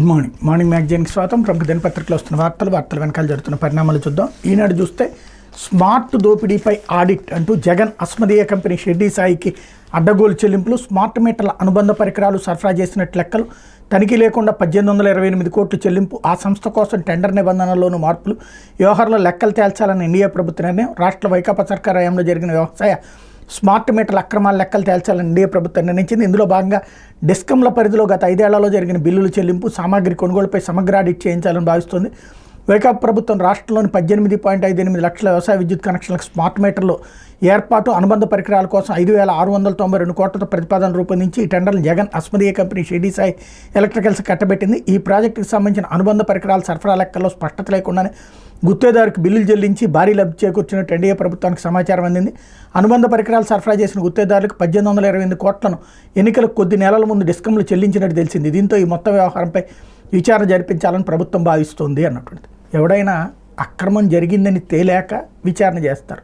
Morning మ్యాగజైన్కి స్వాగతం. ప్రముఖ దినపత్రికలో వస్తున్న వార్తల వెనకాల జరుగుతున్న పరిణామాలు చూద్దాం. ఈనాడు చూస్తే స్మార్ట్ దోపిడీపై ఆడిట్ అంటూ జగన్ అస్మదీయ కంపెనీ షిర్డీ సాయికి అడ్డగోలు చెల్లింపులు, స్మార్ట్ మీటర్ల అనుబంధ పరికరాలు సరఫరా చేసినట్టు లెక్కలు, తనిఖీ లేకుండా 1828 కోట్లు చెల్లింపు, ఆ సంస్థ కోసం టెండర్ నిబంధనల్లోనూ మార్పులు, వ్యవహారంలో లెక్కలు తేల్చాలని ఎన్డీఏ ప్రభుత్వ నిర్ణయం, రాష్ట్ర వైకాపా సర్కార్ హయాంలో జరిగిన వ్యవసాయ స్మార్ట్ మీటర్ల అక్రమాల లెక్కలు తేల్చాలని ఎన్డీఏ ప్రభుత్వం నిర్ణయించింది. ఇందులో భాగంగా డిస్కంల పరిధిలో గత 5 ఏళ్లలో జరిగిన బిల్లుల చెల్లింపు, సామాగ్రి కొనుగోలుపై సమగ్ర ఆడిట్ చేయించాలని భావిస్తోంది. వైకాపా ప్రభుత్వం రాష్ట్రంలోని 18.58 లక్షల వ్యవసాయ విద్యుత్ కనెక్షన్లకు స్మార్ట్ మీటర్లు ఏర్పాటు, అనుబంధ పరికరాల కోసం 5,692 కోట్లతో ప్రతిపాదన రూపొందించి ఈ టెండర్లు జగన్ అస్మదీయ కంపెనీ షిర్డీ సాయి ఎలక్ట్రికల్స్ కట్టబెట్టింది. ఈ ప్రాజెక్టుకు సంబంధించిన అనుబంధ పరికరాల సరఫరా లెక్కల్లో స్పష్టత లేకుండానే గుత్తేదారుకు బిల్లులు చెల్లించి భారీ లబ్ధి చేకూర్చినట్టు ఎన్డీఏ ప్రభుత్వానికి సమాచారం అందింది. అనుబంధ పరికరాలు సరఫరా చేసిన గుత్తేదారులకు 1828 కోట్లను ఎన్నికలకు కొద్ది నెలల ముందు డిస్కంలు చెల్లించినట్టు తెలిసింది. దీంతో ఈ మొత్తం వ్యవహారంపై విచారణ జరిపించాలని ప్రభుత్వం భావిస్తోంది అన్నటువంటిది. ఎవడైనా అక్రమం జరిగిందని తేలాక విచారణ చేస్తారు,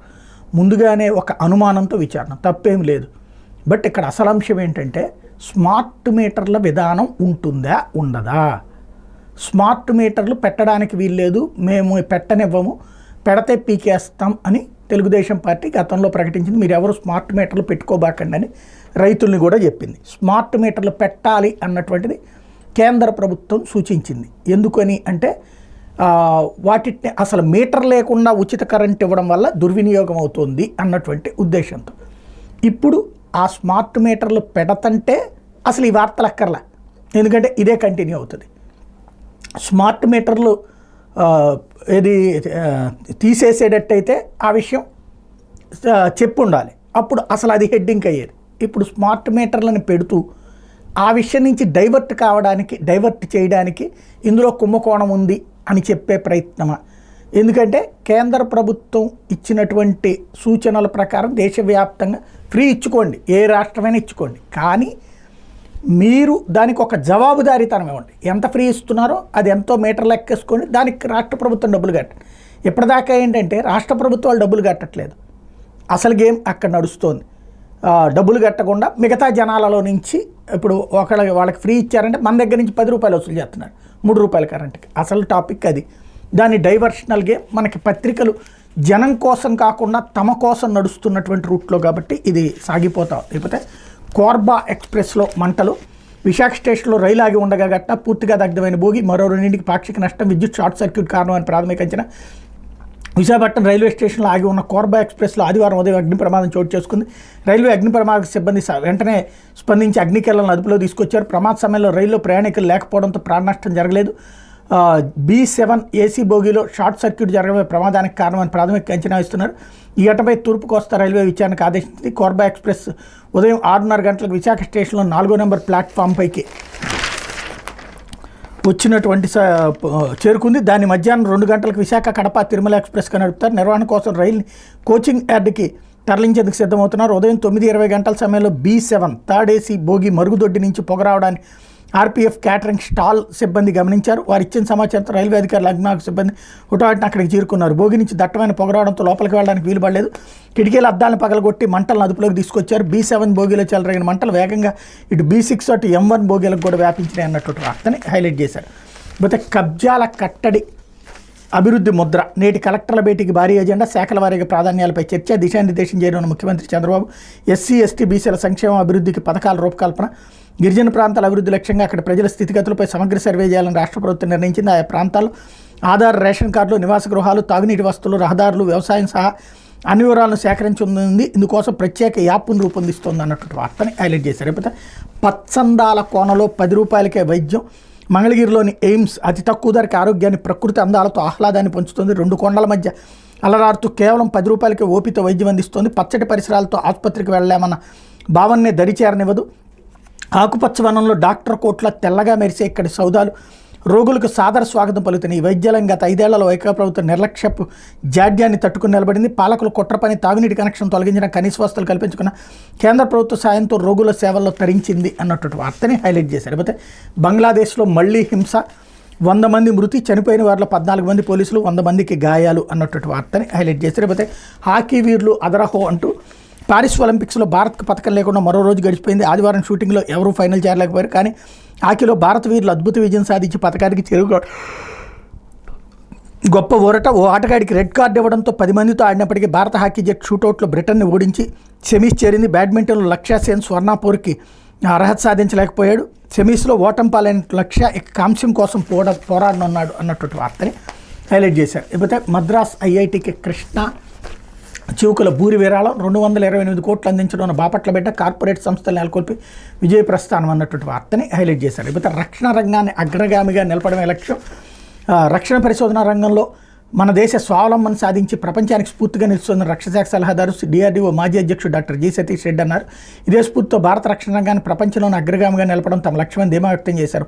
ముందుగానే ఒక అనుమానంతో విచారణ తప్పేం లేదు. బట్ ఇక్కడ అసలు అంశం ఏంటంటే స్మార్ట్ మీటర్ల విధానం ఉంటుందా ఉండదా? స్మార్ట్ మీటర్లు పెట్టడానికి వీల్లేదు, మేము పెట్టనివ్వము, పెడితే పీకేస్తాం అని తెలుగుదేశం పార్టీ గతంలో ప్రకటించింది. మీరు ఎవరు స్మార్ట్ మీటర్లు పెట్టుకోబాకండి అని రైతుల్ని కూడా చెప్పింది. స్మార్ట్ మీటర్లు పెట్టాలి అన్నటువంటిది కేంద్ర ప్రభుత్వం సూచించింది. ఎందుకని అంటే వాటిని అసలు మీటర్ లేకుండా ఉచిత కరెంట్ ఇవ్వడం వల్ల దుర్వినియోగం అవుతుంది అన్నటువంటి ఉద్దేశంతో ఇప్పుడు ఆ స్మార్ట్ మీటర్లు పెడతంటే అసలు ఈ వార్తలు అక్కర్లా, ఎందుకంటే ఇదే కంటిన్యూ అవుతుంది. స్మార్ట్ మీటర్లు తీసేసేటట్టయితే ఆ విషయం చెప్పు ఉండాలి, అప్పుడు అసలు అది హెడ్డింగ్ అయ్యేది. ఇప్పుడు స్మార్ట్ మీటర్లను పెడుతూ ఆ విషయం నుంచి డైవర్ట్ చేయడానికి ఇందులో కుంభకోణం ఉంది అని చెప్పే ప్రయత్నమా? ఎందుకంటే కేంద్ర ప్రభుత్వం ఇచ్చినటువంటి సూచనల ప్రకారం దేశవ్యాప్తంగా ఫ్రీ ఇచ్చుకోండి, ఏ రాష్ట్రమైనా ఇచ్చుకోండి, కానీ మీరు దానికి ఒక జవాబుదారీతనం ఇవ్వండి. ఎంత ఫ్రీ ఇస్తున్నారో అది ఎంతో మీటర్లు ఎక్కేసుకొని దానికి రాష్ట్ర ప్రభుత్వం డబ్బులు కట్టండి. ఇప్పటిదాకా ఏంటంటే రాష్ట్ర ప్రభుత్వాలు డబ్బులు కట్టట్లేదు, అసలు గేమ్ అక్కడ నడుస్తోంది. డబ్బులు కట్టకుండా మిగతా జనాలలో నుంచి ఇప్పుడు వాళ్ళకి ఫ్రీ ఇచ్చారంటే మన దగ్గర నుంచి 10 రూపాయలు వసూలు చేస్తున్నారు, 3 రూపాయల కరెంట్కి. అసలు టాపిక్ అది. దాని డైవర్షనల్ గేమ్. మనకి పత్రికలు జనం కోసం కాకుండా తమ కోసం నడుస్తున్నటువంటి రూట్లో కాబట్టి ఇది సాగిపోతాం. లేకపోతే కోర్బా ఎక్స్ప్రెస్లో మంటలు, విశాఖ స్టేషన్లో రైలు ఆగి ఉండగా గట్ట పూర్తిగా దగ్ధమైన భోగి, మరో 2 పాక్షిక నష్టం, విద్యుత్ షార్ట్ సర్క్యూట్ కారణం అని ప్రాథమిక అంచనా. విశాఖపట్నం రైల్వే స్టేషన్లో ఆగి ఉన్న కోర్బా ఎక్స్ప్రెస్లో ఆదివారం ఉదయం అగ్ని ప్రమాదం చోటు చేసుకుంది. రైల్వే అగ్ని ప్రమాద సిబ్బంది వెంటనే స్పందించి అగ్నికేళ్లను అదుపులో తీసుకొచ్చారు. ప్రమాద సమయంలో రైల్లో ప్రయాణికులు లేకపోవడంతో ప్రాణ నష్టం జరగలేదు. B7 ఏసీ బోగీలో షార్ట్ సర్క్యూట్ జరగడమే ప్రమాదానికి కారణమని ప్రాథమిక అంచనా ఇస్తున్నారు. ఈ ఘటనపై తూర్పు కోస్తా రైల్వే విచారణకు ఆదేశించింది. కోర్బా ఎక్స్ప్రెస్ ఉదయం 6:30 గంటలకు విశాఖ స్టేషన్లో 4వ నెంబర్ ప్లాట్ఫామ్ పైకి వచ్చినటువంటి చేరుకుంది. దాని మధ్యాహ్నం 2 గంటలకు విశాఖ కడప తిరుమల ఎక్స్ప్రెస్గా నడుపుతారు. నిర్వహణ కోసం రైలుని కోచింగ్ యార్డ్కి తరలించేందుకు సిద్ధమవుతున్నారు. ఉదయం 9:20 గంటల సమయంలో B7 థర్డ్ ఏసీ బోగి మరుగుదొడ్డి నుంచి పొగ రావడాన్ని ఆర్పీఎఫ్ క్యాటరింగ్ స్టాల్ సిబ్బంది గమనించారు. వారు ఇచ్చిన సమాచారంతో రైల్వే అధికారులు అగ్నిమాపక సిబ్బంది హుటాహుటిన అక్కడికి చేరుకున్నారు. భోగి నుంచి దట్టమైన పొగ రావడంతో లోపలికి వెళ్ళడానికి వీలు పడలేదు. కిటికీల అద్దాలను పగలగొట్టి మంటలను అదుపులోకి తీసుకొచ్చారు. B7 బోగిలో చెలరేగిన మంటలు వేగంగా ఇటు B6 అటు M1 బోగీలకు కూడా వ్యాపించినాయి అన్నట్టు వార్తని హైలైట్ చేశారు. అయితే కబ్జాల కట్టడి అభివృద్ధి ముద్ర, నేటి కలెక్టర్ల భేటీకి భారీ ఎజెండా, శాఖల వారీగా ప్రాధాన్యాలపై చర్చ, దిశానిర్దేశం చేయనున్న ముఖ్యమంత్రి చంద్రబాబు. ఎస్సీ ఎస్టీ బీసీల సంక్షేమం అభివృద్ధికి పథకాల రూపకల్పన, గిరిజన ప్రాంతాల అభివృద్ధి లక్ష్యంగా అక్కడ ప్రజల స్థితిగతులపై సమగ్ర సర్వే చేయాలని రాష్ట్ర ప్రభుత్వం నిర్ణయించింది. ఆయా ప్రాంతాల్లో ఆధార్, రేషన్ కార్డులు, నివాస గృహాలు, తాగునీటి వస్తువులు, రహదారులు, వ్యవసాయం సహా అన్ని వివరాలను సేకరించింది. ఇందుకోసం ప్రత్యేక యాప్ను రూపొందిస్తోంది అన్నటువంటి వార్తని హైలైట్ చేశారు. లేకపోతే పచ్చందాల కోనలో 10 రూపాయలకే వైద్యం, మంగళగిరిలోని ఎయిమ్స్ అతి తక్కువ ధరకు ఆరోగ్యాన్ని, ప్రకృతి అందాలతో ఆహ్లాదాన్ని పంచుతుంది. 2 కొండల మధ్య అలరారుతూ కేవలం 10 రూపాయలకే ఓపితో వైద్యం అందిస్తోంది. పచ్చటి పరిసరాలతో ఆసుపత్రికి వెళ్ళామన్న భావన్నే దరిచేరనివ్వదు. ఆకుపచ్చ వనంలో డాక్టర్ కోట్ల తెల్లగా మెరిసే ఇక్కడి సౌదాలు రోగులకు సాదర స్వాగతం పలుకుతున్నాయి. ఈ వైద్యాలయం గత 5 ఏళ్లలో వైకాపా ప్రభుత్వం నిర్లక్ష్యపు జాడ్యాన్ని తట్టుకుని నిలబడింది. పాలకులు కుట్ర పని, తాగునీటి కనెక్షన్ తొలగించిన, కనీస వసతులు కల్పించుకున్న కేంద్ర ప్రభుత్వ సాయంతో రోగుల సేవల్లో తరించింది అన్నటువంటి వార్తని హైలైట్ చేశారు. అయితే బంగ్లాదేశ్లో మళ్లీ హింస, 100 మంది మృతి, చనిపోయిన వారిలో 14 మంది పోలీసులు, 100 మందికి గాయాలు అన్నటువంటి వార్తని హైలైట్ చేశారు. అయితే హాకీ వీరులు అదరహో అంటూ పారిస్ ఒలింపిక్స్లో భారత్కు పథకం లేకుండా మరో రోజు గడిచిపోయింది. ఆదివారం షూటింగ్లో ఎవరూ ఫైనల్ చేరలేకపోయారు. కానీ హాకీలో భారత వీరులు అద్భుత విజయం సాధించి పథకానికి చేరుకోవడం గొప్ప ఊరట. ఓ ఆటగాడికి రెడ్ కార్డు ఇవ్వడంతో 10 మందితో ఆడినప్పటికీ భారత హాకీ జట్టు షూటౌట్లో బ్రిటన్ని ఓడించి సెమీస్ చేరింది. బ్యాడ్మింటన్లో లక్ష్య సేన్ స్వర్ణాపూర్కి అర్హత సాధించలేకపోయాడు. సెమీస్లో ఓటమి పాలైన లక్ష్య ఇక కాంస్యం కోసం పోరాడనున్నాడు అన్నటువంటి వార్తని హైలైట్ చేశారు. ఇకపోతే మద్రాస్ ఐఐటికి కృష్ణ చివుకుల భూరి విరాళం 228 కోట్లు అందించడం బాపట్ల బిడ్డ కార్పొరేట్ సంస్థలు నెలకొల్పి విజయ ప్రస్థానం అన్నటువంటి వార్తని హైలైట్ చేశారు. ఇకపోతే రక్షణ రంగాన్ని అగ్రగామిగా నిలపడమే లక్ష్యం. రక్షణ పరిశోధన రంగంలో మన దేశ స్వావలంబన సాధించి ప్రపంచానికి స్ఫూర్తిగా నిలుస్తున్న రక్షణ శాఖ సలహాదారు DRDO మాజీ అధ్యక్షుడు డాక్టర్ జి సతీష్ రెడ్డి అన్నారు. ఇదే స్ఫూర్తితో భారత రక్షణ రంగాన్ని ప్రపంచంలోని అగ్రగామిగా నిలపడం తమ లక్ష్యమని ధీమా వ్యక్తం చేశారు.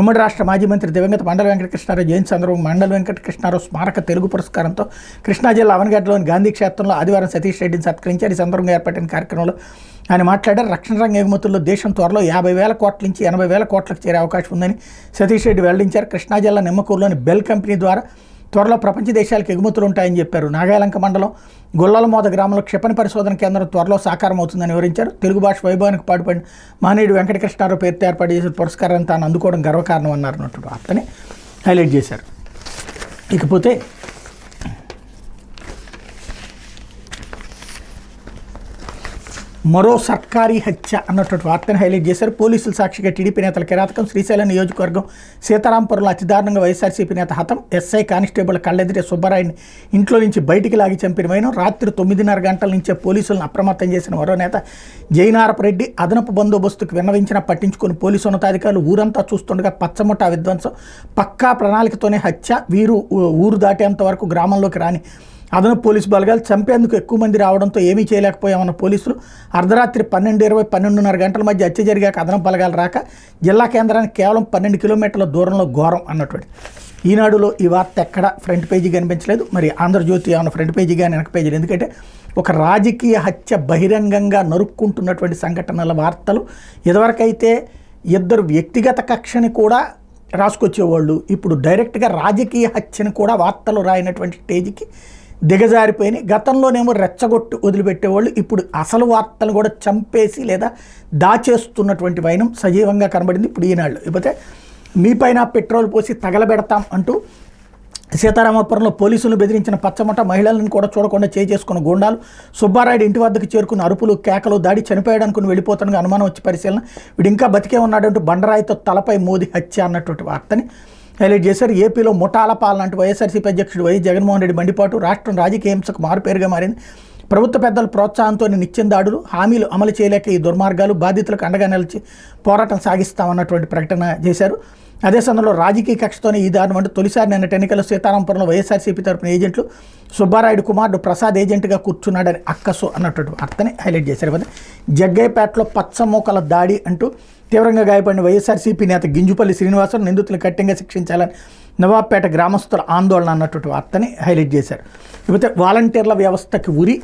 ఉమ్మడి రాష్ట్ర మాజీ మంత్రి దివంగత మండల వెంకటకృష్ణారావు జయంతి సందర్భంగా మండల వెంకటకృష్ణారావు స్మారక తెలుగు పురస్కారంతో కృష్ణా జిల్లా అవనగడ్డలోని గాంధీ క్షేత్రంలో ఆదివారం సతీష్ రెడ్డిని సత్కరించారు. ఈ సందర్భంగా ఏర్పడిన కార్యక్రమంలో ఆయన మాట్లాడారు. రక్షణ రంగ ఎగుమతుల్లో దేశం త్వరలో 50,000 కోట్ల నుంచి 80,000 కోట్లకు చేరే అవకాశం ఉందని సతీష్ రెడ్డి వెల్లడించారు. కృష్ణా జిల్లా నిమ్మకూరులోని బెల్ కంపెనీ ద్వారా త్వరలో ప్రపంచ దేశాలకు ఎగుమతులు ఉంటాయని చెప్పారు. నాగాలంక మండలం గొల్లలమోద గ్రామంలో క్షిపణి పరిశోధన కేంద్రం త్వరలో సాకారం అవుతుందని వివరించారు. తెలుగు భాష వైభవానికి పాటుపడిన మహనీయుడు వెంకటకృష్ణారావు పేరుతో ఏర్పాటు చేసిన పురస్కారాన్ని తాను అందుకోవడం గర్వకారణం అన్నట్టు వార్తని హైలైట్ చేశారు. ఇకపోతే మరో సర్కారీ హత్య అన్నటువంటి వార్తను హైలైట్ చేశారు. పోలీసుల సాక్షిగా టీడీపీ నేతల కిరాతకం. శ్రీశైలం నియోజకవర్గం సీతారాంపురంలో అతి దారుణంగా వైఎస్ఆర్సీపీ నేత హతం. ఎస్ఐ కానిస్టేబుల్ కళ్ళెదిరే సుబ్బారాయుడిని ఇంట్లో నుంచి బయటికి లాగి చంపిన వైనం. రాత్రి 9:30 గంటల నుంచే పోలీసులను అప్రమత్తం చేసిన మరో నేత జైనారపరెడ్డి అదనపు బందోబస్తుకు విన్నవించినా పట్టించుకుని పోలీసు ఉన్నతాధికారులు ఊరంతా చూస్తుండగా పచ్చముఠా విధ్వంసం. పక్కా ప్రణాళికతోనే హత్య. వీరు ఊరు దాటేంత వరకు గ్రామంలోకి రాని అదనపు పోలీసు బలగాలు చంపేందుకు ఎక్కువ మంది రావడంతో ఏమీ చేయలేకపోయామన్న పోలీసులు అర్ధరాత్రి 12:20, 12:30 గంటల మధ్య హత్య జరిగాక అదనపు బలగాలు రాక జిల్లా కేంద్రానికి కేవలం 12 కిలోమీటర్ల దూరంలో ఘోరం అన్నటువంటి. ఈనాడులో ఈ వార్త ఎక్కడ ఫ్రంట్ పేజీ కనిపించలేదు. మరి ఆంధ్రజ్యోతి ఏమైనా ఫ్రంట్ పేజీ కానీ వెనక పేజీలు, ఎందుకంటే ఒక రాజకీయ హత్య బహిరంగంగా నరుక్కుంటున్నటువంటి సంఘటనల వార్తలు. ఇదివరకైతే ఇద్దరు వ్యక్తిగత కక్షని కూడా రాసుకొచ్చేవాళ్ళు, ఇప్పుడు డైరెక్ట్గా రాజకీయ హత్యని కూడా వార్తలు రాయినటువంటి స్టేజ్కి దిగజారిపోయినాయి. గతంలోనేమో రెచ్చగొట్టి వదిలిపెట్టేవాళ్ళు, ఇప్పుడు అసలు వార్తలు కూడా చంపేసి లేదా దాచేస్తున్నటువంటి వైనం సజీవంగా కనబడింది ఇప్పుడు ఈనాళ్ళు. ఇకపోతే మీపైన పెట్రోల్ పోసి తగలబెడతాం అంటూ సీతారామపురంలో పోలీసులు బెదిరించిన పచ్చమట. మహిళలను కూడా చూడకుండా చేసుకున్న గూండాలు. సుబ్బారాయుడు ఇంటి వద్దకు చేరుకున్న అరుపులు కేకలు. దాడి చనిపోయాడనుకుని వెళ్ళిపోతానుగా అనుమానం వచ్చి పరిశీలన. వీడు ఇంకా బతికే ఉన్నాడంటూ బండరాయితో తలపై మోదీ హత్య అన్నటువంటి వార్తని హైలైట్ చేశారు. ఏపీలో ముఠాల పాలన అంటూ వైఎస్ఆర్సీపీ అధ్యక్షుడు వైఎస్ జగన్మోహన్ రెడ్డి మండిపాటు. రాష్ట్రం రాజకీయ హింసకు మారుపేరుగా మారింది. ప్రభుత్వ పెద్దల ప్రోత్సాహంతో నిత్యం దాడులు. హామీలు అమలు చేయలేక ఈ దుర్మార్గాలు. బాధితులకు అండగా నిలిచి పోరాటం సాగిస్తామన్నటువంటి ప్రకటన చేశారు. అదే సమయంలో రాజకీయ కక్షతోనే ఈ దారుణం అంటూ తొలిసారి నిన్నటి ఎన్నికల్లో సీతారాంపురంలో వైఎస్ఆర్సీపీ తరపున ఏజెంట్లు సుబ్బారాయుడు కుమారుడు ప్రసాద్ ఏజెంట్గా కూర్చున్నాడని అక్కసు అన్నటువంటి వార్తని హైలైట్ చేశారు. జగ్గయ్యపేటలో పచ్చమూకల దాడి అంటూ తీవ్రంగా గాయపడిన వైఎస్ఆర్సీపీ నేత గింజుపల్లి శ్రీనివాసరావు నిందితులు కఠినంగా శిక్షించాలని నవాబ్పేట గ్రామస్తుల ఆందోళన అన్నటువంటి వార్తని హైలైట్ చేశారు. ఇకపోతే వాలంటీర్ల వ్యవస్థకి ఉరి.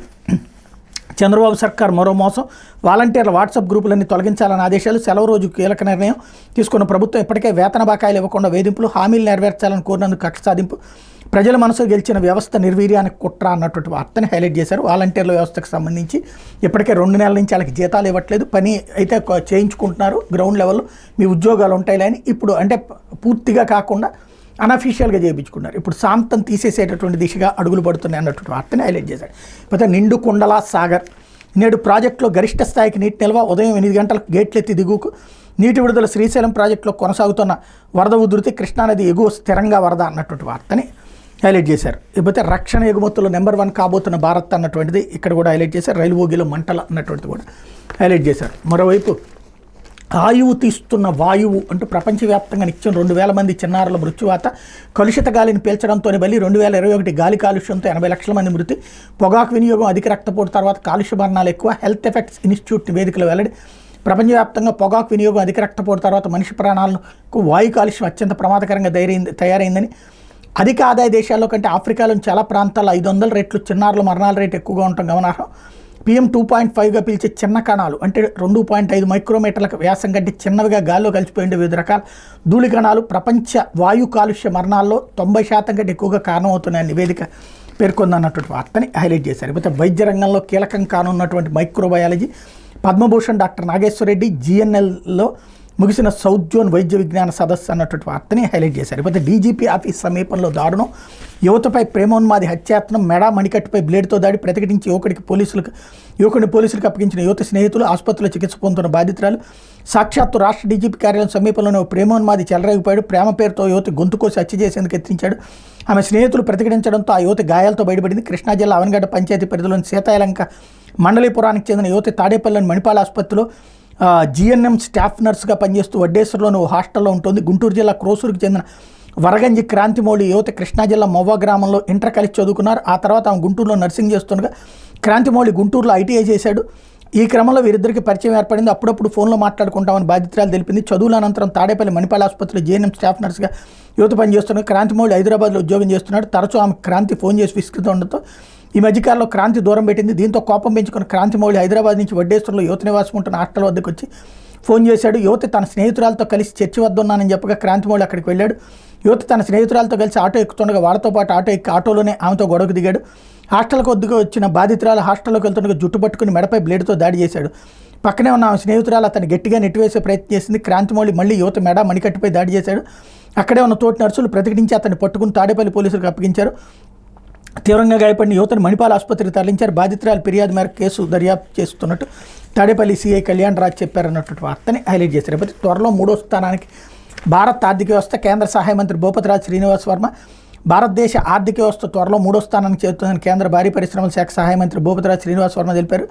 చంద్రబాబు సర్కార్ మరో మోసం. వాలంటీర్ల వాట్సాప్ గ్రూపులన్నీ తొలగించాలని ఆదేశాలు. సెలవు రోజు కీలక నిర్ణయం తీసుకున్న ప్రభుత్వం ఇప్పటికే వేతన బకాయిలు ఇవ్వకుండా వేధింపులు. హామీలు నెరవేర్చాలని కోరినందుకు కక్ష సాధింపు. ప్రజల మనసు గెలిచిన వ్యవస్థ నిర్వీర్యానికి కుట్ర అన్నటువంటి వార్తని హైలైట్ చేశారు. వాలంటీర్ల వ్యవస్థకు సంబంధించి ఇప్పటికే 2 నెలల నుంచి వాళ్ళకి జీతాలు ఇవ్వట్లేదు. పని అయితే చేయించుకుంటున్నారు గ్రౌండ్ లెవెల్లో, మీ ఉద్యోగాలు ఉంటాయి అని. ఇప్పుడు అంటే పూర్తిగా కాకుండా అనఫీషియల్గా చేయించుకున్నారు. ఇప్పుడు సాంతం తీసేసేటటువంటి దిశగా అడుగులు పడుతున్నాయి అన్నటువంటి వార్తని హైలైట్ చేశారు. ఇకపోతే నిండు కుండల సాగర్. నేడు ప్రాజెక్టులో గరిష్ట స్థాయికి నీటి నిల్వ. ఉదయం 8 గంటలకు గేట్లెత్తి దిగుకు. నీటి విడుదల. శ్రీశైలం ప్రాజెక్టులో కొనసాగుతున్న వరద ఉధృతి. కృష్ణానది ఎగువ స్థిరంగా వరద అన్నటువంటి వార్తని హైలైట్ చేశారు. ఇకపోతే రక్షణ ఎగుమతుల్లో నెంబర్ 1 కాబోతున్న భారత్ అన్నటువంటిది ఇక్కడ కూడా హైలైట్ చేశారు. రైలు బోగీలో మంటల అన్నటువంటిది కూడా హైలైట్ చేశారు. మరోవైపు ఆయువు తీస్తున్న వాయువు అంటూ ప్రపంచవ్యాప్తంగా నిత్యం 2,000 మంది చిన్నారుల మృత్యువాత. కలుషిత గాలిని పీల్చడంతోనే బలి. 2021 గాలి కాలుష్యంతో 80 లక్షల మంది మృతి. పొగాకు వినియోగం అధిక రక్తపోటు తర్వాత కాలుష్య మరణాలు ఎక్కువ. హెల్త్ ఎఫెక్ట్స్ ఇన్స్టిట్యూట్ నివేదికలు వెల్లడి. ప్రపంచవ్యాప్తంగా పొగాకు వినియోగం అధిక రక్తపోటు తర్వాత మనిషి ప్రాణాలకు వాయు కాలుష్యం అత్యంత ప్రమాదకరంగా తయారైందని. అధిక ఆదాయ దేశాల్లో కంటే ఆఫ్రికాలోని చాలా ప్రాంతాల్లో 500 రెట్లు చిన్నారుల మరణాల రేటు ఎక్కువగా ఉండటం గమనార్హం. PM 2.5గా పిలిచే చిన్న కణాలు అంటే 2.5 మైక్రోమీటర్లకు వ్యాసం కంటే చిన్నవిగా గాల్లో కలిసిపోయిండే వివిధ రకాల ధూళి కణాలు ప్రపంచ వాయు కాలుష్య మరణాల్లో 90% కంటే ఎక్కువగా కారణమవుతున్నాయని నివేదిక పేర్కొందన్నటువంటి వార్తని హైలైట్ చేశారు. లేకపోతే వైద్య రంగంలో కీలకం కానున్నటువంటి మైక్రోబయాలజీ పద్మభూషణ్ డాక్టర్ నాగేశ్వర రెడ్డి జీఎన్ఎల్లో ముగిసిన సౌత్ జోన్ వైద్య విజ్ఞాన సదస్సు అన్నటువంటి వార్తని హైలైట్ చేశారు. లేకపోతే డీజీపీ ఆఫీస్ సమీపంలో దారుణం, యువతపై ప్రేమోన్మాది హత్యాయత్నం, మెడ మణికట్టుపై బ్లేడ్తో దాడి, ప్రతిఘటించి యువకుడిని పోలీసులకు అప్పగించిన యువత స్నేహితులు, ఆసుపత్రిలో చికిత్స పొందుతున్న బాధితురాలు, సాక్షాత్తు రాష్ట్ర డీజీపీ కార్యాలయం సమీపంలోనే ప్రేమోన్మాది చెలరేగిపోయాడు, ప్రేమ పేరుతో యువతి గొంతు కోసి హత్య చేసేందుకు యత్నించాడు, ఆమె స్నేహితులు ప్రతిఘటించడంతో ఆ యువతి గాయాలతో బయటపడింది. కృష్ణా జిల్లా అవనగడ్డ పంచాయతీ పరిధిలోని సీతాయలంక మండలీపురానికి చెందిన యువతి తాడేపల్లిలోని మణిపాల్ ఆసుపత్రిలో జీఎన్ఎం స్టాఫ్ నర్సుగా పనిచేస్తూ వడ్డేశ్వరంలోని ఓ హాస్టల్లో ఉంటుంది. గుంటూరు జిల్లా క్రోసూరుకు చెందిన వరగంజి క్రాంతిమౌళి యువత కృష్ణా జిల్లా మొవ్వ గ్రామంలో ఇంటర్ కలిసి చదువుకున్నారు. ఆ తర్వాత ఆమె గుంటూరులో నర్సింగ్ చేస్తుండగా క్రాంతిమౌళి గుంటూరులో ఐటీఐ చేశాడు. ఈ క్రమంలో వీరిద్దరికి పరిచయం ఏర్పడింది. అప్పుడప్పుడు ఫోన్లో మాట్లాడుకుంటామని బాధితురాలు తెలిపింది. చదువుల అనంతరం తాడేపల్లి మణిపాల్ ఆసుపత్రిలో జీఎన్ఎం స్టాఫ్ నర్సుగా యువత పనిచేస్తున్నారు. క్రాంతిమౌళి హైదరాబాద్లో ఉద్యోగం చేస్తున్నాడు. తరచూ ఆమె క్రాంతి ఫోన్ చేసి విసుగుతుండటంతో ఈ మధ్యకాలంలో క్రాంతి దూరం పెట్టింది. దీంతో కోపం పెంచుకున్న క్రాంతిమౌళి హైదరాబాద్ నుంచి వడ్డేశ్వరంలో యువత నివాసం ఉంటున్న హాస్టల్ వద్దకు వచ్చి ఫోన్ చేశాడు. యువతి తన స్నేహితురాలతో కలిసి చర్చి వద్ద ఉన్నానని చెప్పగా క్రాంతిమౌళి అక్కడికి వెళ్ళాడు. యువతి తన స్నేహితురాలతో కలిసి ఆటో ఎక్కుతుండగా వాళ్ళతో పాటు ఆటో ఎక్కి ఆటోలోనే ఆమెతో గొడవకు దిగాడు. హాస్టల్కి వద్దకు వచ్చిన బాధితురాలు హాస్టల్లోకి వెళ్తుండగా జుట్టు పట్టుకుని మెడపై బ్లేడ్తో దాడి చేశాడు. పక్కనే ఉన్న ఆమె స్నేహితురాలు అతను గట్టిగా నెట్టివేసే ప్రయత్నం చేసింది. క్రాంతిమౌళి మళ్ళీ యువత మెడ మణికట్టుపై దాడి చేశాడు. అక్కడే ఉన్న తోటి నర్సులు ప్రతిఘటించి అతన్ని పట్టుకుని తాడేపల్లి పోలీసులకు అప్పగించారు. తీవ్రంగా గాయపడిన యువతను మణిపాల్ ఆసుపత్రికి తరలించారు. బాధితురాలు ఫిర్యాదు మేరకు కేసు దర్యాప్తు చేస్తున్నట్టు తాడేపల్లి సిఐ కళ్యాణ్ రాజ్ చెప్పారన్నటువంటి వార్తని హైలైట్ చేశారు. లేకపోతే త్వరలో 3వ స్థానానికి భారత్ ఆర్థిక వ్యవస్థ, కేంద్ర సహాయ మంత్రి భూపతిరాజ్ శ్రీనివాస్ వర్మ భారతదేశ ఆర్థిక వ్యవస్థ త్వరలో 3వ స్థానానికి చేరుతుందని కేంద్ర భారీ పరిశ్రమల శాఖ సహాయ మంత్రి భూపతిరాజ్ శ్రీనివాస్ వర్మ తెలిపారు.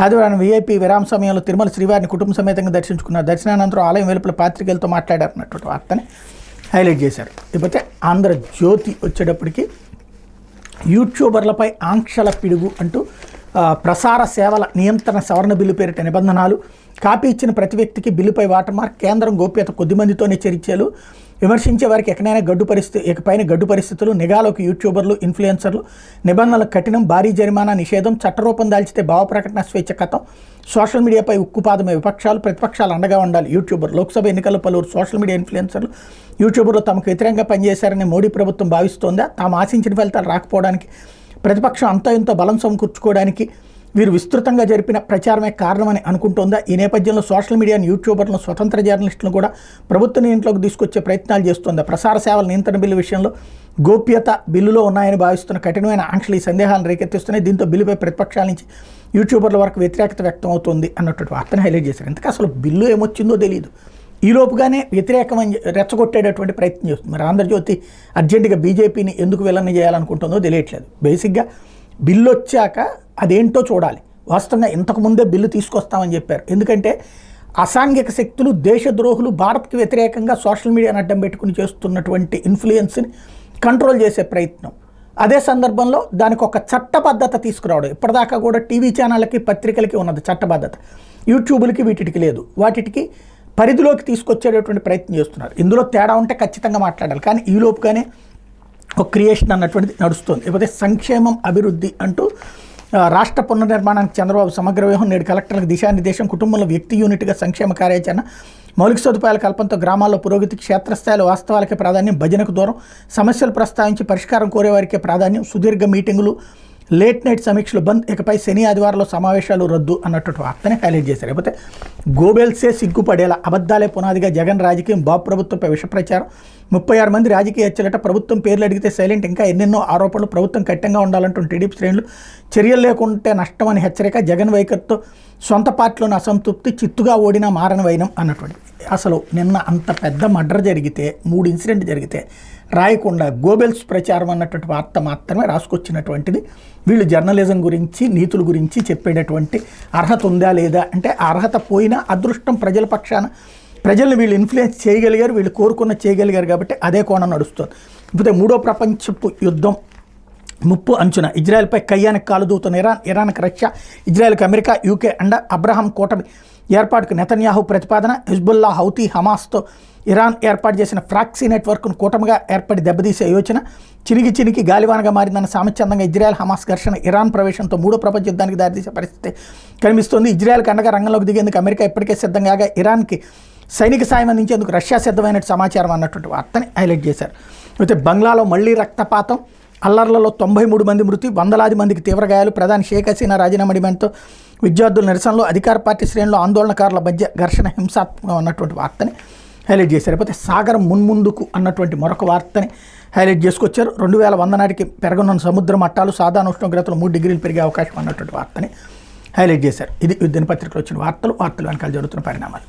ఆదివారం వీఐపీ విరామ సమయంలో తిరుమల శ్రీవారిని కుటుంబ సమేతంగా దర్శించుకున్నారు. దర్శనానంతరం ఆలయం వెలుపల పాత్రికేయులతో మాట్లాడారన్నటువంటి వార్తని హైలైట్ చేశారు. లేకపోతే ఆంధ్రజ్యోతి వచ్చేటప్పటికి యూట్యూబర్లపై ఆంక్షల పిడుగు అంటూ ప్రసార సేవల నియంత్రణ సవరణ బిల్లు పేరిట నిబంధనలు, కాపీ ఇచ్చిన ప్రతి వ్యక్తికి బిల్లుపై వాటర్మార్క్, కేంద్రం గోప్యత కొద్దిమందితోనే చర్చలు, విమర్శించే వారికి ఇకపైన గడ్డు పరిస్థితులు, నిఘాలోకి యూట్యూబర్లు, ఇన్ఫ్లుయెన్సర్లు, నిబంధనల కఠినం, భారీ జరిమానా నిషేధం, చట్టరూపం దాల్చితే భావ ప్రకటన స్వేచ్ఛ కథం, సోషల్ మీడియాపై ఉక్కుపాదమే విపక్షాలు, ప్రతిపక్షాలు అండగా ఉండాలి యూట్యూబర్. లోక్సభ ఎన్నికల్లో పలువురు సోషల్ మీడియా ఇన్ఫ్లుయెన్సర్లు, యూట్యూబర్లు తమకు వ్యతిరేకంగా పనిచేశారని మోడీ ప్రభుత్వం భావిస్తోందా? తాము ఆశించిన ఫలితాలు రాకపోవడానికి ప్రతిపక్షం అంతా ఇంతో బలం సమకూర్చుకోవడానికి వీరు విస్తృతంగా జరిపిన ప్రచారమే కారణమని అనుకుంటోందా? ఈ నేపథ్యంలో సోషల్ మీడియాను, యూట్యూబర్లను, స్వతంత్ర జర్నలిస్టులను కూడా ప్రభుత్వ నియంత్రణలోకి తీసుకొచ్చే ప్రయత్నాలు చేస్తోందా? ప్రసార సేవల నియంత్రణ బిల్లు విషయంలో గోప్యత బిల్లులో ఉన్నాయని భావిస్తున్న కఠినమైన ఆంక్షలు ఈ సందేహాలను రేకెత్తిస్తున్నాయి. దీంతో బిల్లుపై ప్రతిపక్షాల నుంచి యూట్యూబర్ల వరకు వ్యతిరేకత వ్యక్తం అవుతుంది అన్నటువంటి వార్తను హైలైట్ చేశారు. ఎందుకు అసలు బిల్లు ఏమొచ్చిందో తెలియదు. ఈలోపుగానే వ్యతిరేకమని రెచ్చగొట్టేటటువంటి ప్రయత్నం చేస్తుంది. మరి ఆంధ్రజ్యోతి అర్జెంటుగా బీజేపీని ఎందుకు విలన్ని చేయాలనుకుంటుందో తెలియట్లేదు. బేసిక్గా బిల్లు వచ్చాక అదేంటో చూడాలి. వాస్తవంగా ఇంతకుముందే బిల్లు తీసుకొస్తామని చెప్పారు. ఎందుకంటే అసాంఘిక శక్తులు, దేశద్రోహులు భారత్కి వ్యతిరేకంగా సోషల్ మీడియాను అడ్డం పెట్టుకుని చేస్తున్నటువంటి ఇన్ఫ్లుయెన్స్ని కంట్రోల్ చేసే ప్రయత్నం. అదే సందర్భంలో దానికి ఒక చట్టబద్ధత తీసుకురావడం. ఇప్పటిదాకా కూడా టీవీ ఛానళ్ళకి, పత్రికలకి ఉన్నది చట్టబద్ధత, యూట్యూబులకి వీటికి లేదు. వాటికి పరిధిలోకి తీసుకొచ్చేటటువంటి ప్రయత్నం చేస్తున్నారు. ఇందులో తేడా ఉంటే ఖచ్చితంగా మాట్లాడాలి. కానీ ఈలోపుగానే ఒక క్రియేషన్ అన్నటువంటిది నడుస్తుంది. లేకపోతే సంక్షేమం, అభివృద్ధి అంటూ రాష్ట్ర పునర్నిర్మాణానికి చంద్రబాబు సమగ్ర వ్యూహం, నేడు కలెక్టర్లకు దిశానిర్దేశం, కుటుంబంలో వ్యక్తి యూనిట్గా సంక్షేమ కార్యాచరణ, మౌలిక సదుపాయాల కల్పనతో గ్రామాల్లో పురోగతి, క్షేత్రస్థాయిలో వాస్తవాలకే ప్రాధాన్యం, భజనకు దూరం, సమస్యలు ప్రస్తావించి పరిష్కారం కోరేవారికే ప్రాధాన్యం, సుదీర్ఘ మీటింగులు, లేట్ నైట్ సమీక్షలు బంద్, ఇకపై శని ఆదివారంలో సమావేశాలు రద్దు అన్నటువంటి వార్తని హైలైట్ చేశారు. లేకపోతే గోబెల్సే సిగ్గుపడేలా, అబద్ధాలే పునాదిగా జగన్ రాజకీయం, బాబు ప్రభుత్వంపై విష ప్రచారం, 36 మంది రాజకీయ హత్యలట, ప్రభుత్వం పేర్లు అడిగితే సైలెంట్, ఇంకా ఎన్నెన్నో ఆరోపణలు, ప్రభుత్వం కఠినంగా ఉండాలంటున్న టీడీపీ శ్రేణులు, చర్యలు లేకుంటే నష్టమని హెచ్చరిక, జగన్ వైఖరితో సొంత పార్టీలోని అసంతృప్తి, చిత్తుగా ఓడినా మారని వైనం అన్నటువంటి. అసలు నిన్న అంత పెద్ద మర్డర్ జరిగితే, 3 ఇన్సిడెంట్ జరిగితే రాయకుండా గోబెల్స్ ప్రచారం అన్నటువంటి వార్త మాత్రమే రాసుకొచ్చినటువంటిది. వీళ్ళు జర్నలిజం గురించి, నీతుల గురించి చెప్పేటటువంటి అర్హత ఉందా లేదా అంటే, ఆ అర్హత పోయినా అదృష్టం ప్రజల పక్షాన, ప్రజల్ని వీళ్ళు ఇన్ఫ్లుయెన్స్ చేయగలిగారు, వీళ్ళు కోరుకున్న చేయగలిగారు కాబట్టి అదే కోణం నడుస్తుంది. ఇప్పుడు 3వ ప్రపంచపు యుద్ధం ముప్పు అంచున, ఇజ్రాయెల్పై కయ్యానికి కాలు దూతున్న ఇరాన్కి రష్యా, ఇజ్రాయెల్కి అమెరికా, యూకే అండ, అబ్రహాం కూటమి ఏర్పాటుకు నెతన్యాహు ప్రతిపాదన, హిజ్బుల్లా, హౌతీ, హమాస్తో ఇరాన్ ఏర్పాటు చేసిన ఫ్రాక్సీ నెట్వర్క్ను కూటమిగా ఏర్పడి దెబ్బతీసే యోచన, చినికి గాలివానగా మారిందన్న సామచందంగా ఇజ్రాయెల్ హమాస్ ఘర్షణ, ఇరాన్ ప్రవేశంతో 3వ ప్రపంచ యుద్ధానికి దారితీసే పరిస్థితి కనిపిస్తోంది. ఇజ్రాయెల్కి అండగా రంగంలోకి దిగేందుకు అమెరికా ఇప్పటికే సిద్ధంగా, ఇరాన్కి సైనిక సాయం అందించేందుకు రష్యా సిద్ధమైనట్టు సమాచారం అన్నటువంటి వార్తని హైలైట్ చేశారు. అయితే బంగ్లాలో మళ్లీ రక్తపాతం, అల్లర్లలో 93 మంది మృతి, వందలాది మందికి తీవ్ర గాయాలు. ప్రధాని షేక్ హసీనా రాజీనామా డిమాండ్తో విద్యార్థుల నిరసనలో, అధికార పార్టీ శ్రేణుల్లో ఆందోళనకారుల మధ్య ఘర్షణ హింసాత్మకంగా ఉన్నటువంటి వార్తని హైలైట్ చేశారు. లేకపోతే సాగరం మున్ముందుకు అన్నటువంటి మరొక వార్తని హైలైట్ చేసుకొచ్చారు. 2100 నాటికి పెరగనున్న సముద్ర మట్టాలు, సాధారణ ఉష్ణోగ్రతలు 3 డిగ్రీలు పెరిగే అవకాశం అన్నటువంటి వార్తని హైలైట్ చేశారు. ఇది దినపత్రికలో వచ్చిన వార్తలు వెనకాల జరుగుతున్న పరిణామాలు.